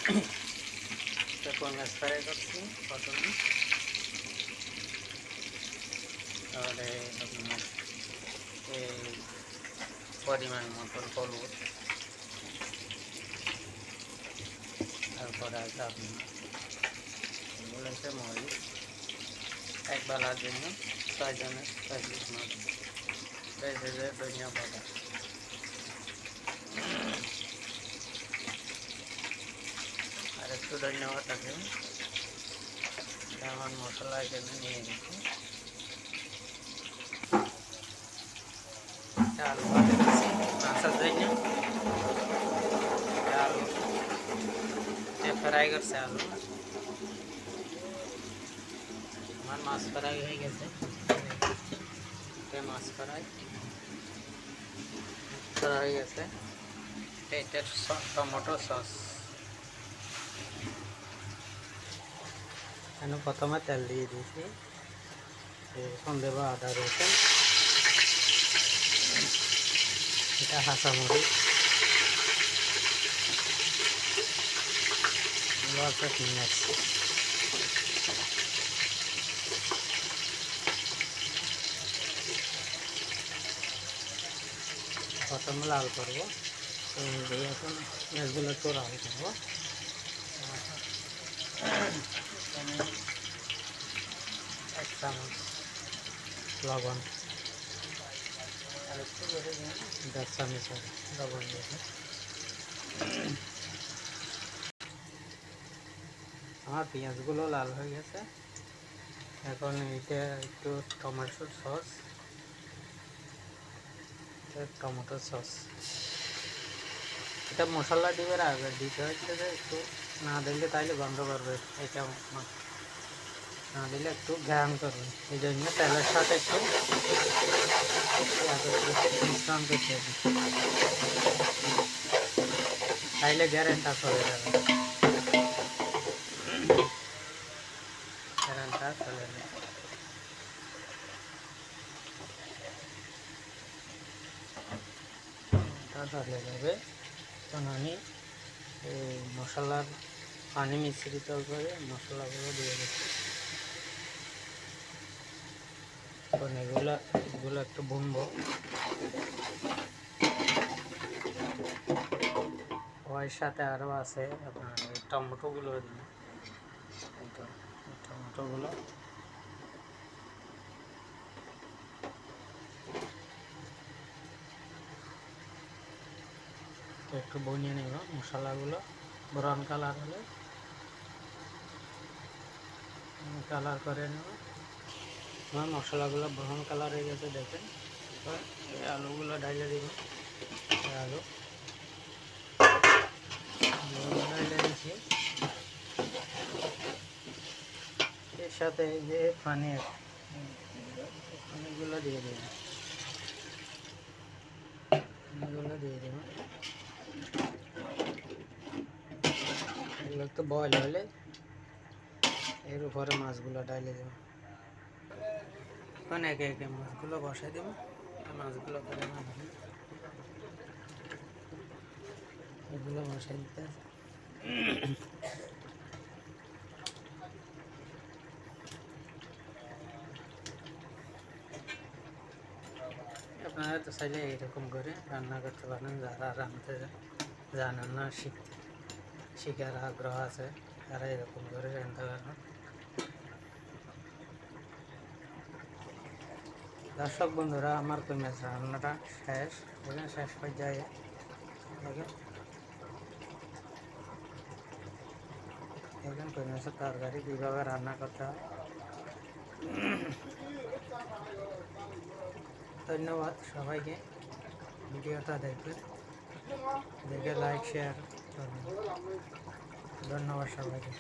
কোন মাছ ফ্রাই করছি প্রথমে, তাহলে আপনার এই পরিমাণ মতন হলুদ, তারপরে আছে আপনার এগুলো হচ্ছে মরিচ, এক বেলার জন্য 6 জনের 6 পিস মাছ, ধনিয়া পাতা, আর একটু ধনিয়া পাতা দেবেন। যেমন মশলা এখানে নিয়ে নিচ্ছি, আলু ভাজা দিচ্ছি মাছের জন্য, আলু ফ্রাই করছে, আলু আমার মাছ ফ্রাই হয়ে গেছে, মাছ ফ্রাই হয়ে গেছে। এটার টমেটো সস, আমি প্রথমে তেল দিয়ে দিয়েছি, এখন দেবো আদা রসুন, এটা হাঁচামরিচ, আছে পেঁয়াজ, প্রথমে লাল করবো, এখন পেঁয়াজগুলো একটু লাল করবো, এক চামচ লবণ, আর একটু করে 10 চামচ লবণ দেবো। আমার পেঁয়াজগুলো লাল হয়ে গেছে, এখন এইটা একটু টমেটো সস, এটা মশলা দিবার আগে দিতে হচ্ছে যে একটু না দিলে তাইলে গন্ধ করবে, এটা না দিলে একটু ঘ্রাণ করবে, এই জন্য তেলের সাথে একটু মিশ্রণ করতে হবে, তাইলে গ্যারেন্টা চলে যাবে, গ্যারেন্টা চলে যাবে। চলে যাবে, তখন আমি এই মশলার পানি মিশ্রিত করে মশলাগুলো দিয়ে দিচ্ছি, এখন এগুলো একটু ভুনবো, ওর সাথে আরও আছে আপনার টমেটোগুলো দিন, টমেটোগুলো একটু বনিয়ে নেব, মশলাগুলো ব্রাউন কালার হলে কালার করে নেব। আমার মশলাগুলো ব্রাউন কালার হয়ে গেছে দেখেন, এবার এই আলুগুলো ঢাইলে দিব, আলু ঢাইলে নিচ্ছি, এর সাথে যে পানিগুলো দিয়ে দেব, এগুলো একটু বয়েল হলে এর উপরে মাছগুলো ডাইলে দেব, এখন একে একে মাছগুলো বসাই দেব, মাছগুলো করে এগুলো বসাই দিতে আপনারা তো চাইলে এইরকম করে রান্না করতে পারেন, যারা রান্নাতে জানেন না, শিখার আগ্রহ আছে, তারা এরকম করে রান্না পারেন। দর্শক বন্ধুরা, আমার কই মাছ রান্নাটা শেষ, এখানে শেষ পর্যায়ে দেখেন কই মাছের তরকারি কীভাবে রান্না করতে হয়। ধন্যবাদ সবাইকে, ভিডিওটা দেখে লাইক শেয়ার করবেন, ধন্যবাদ সবাইকে।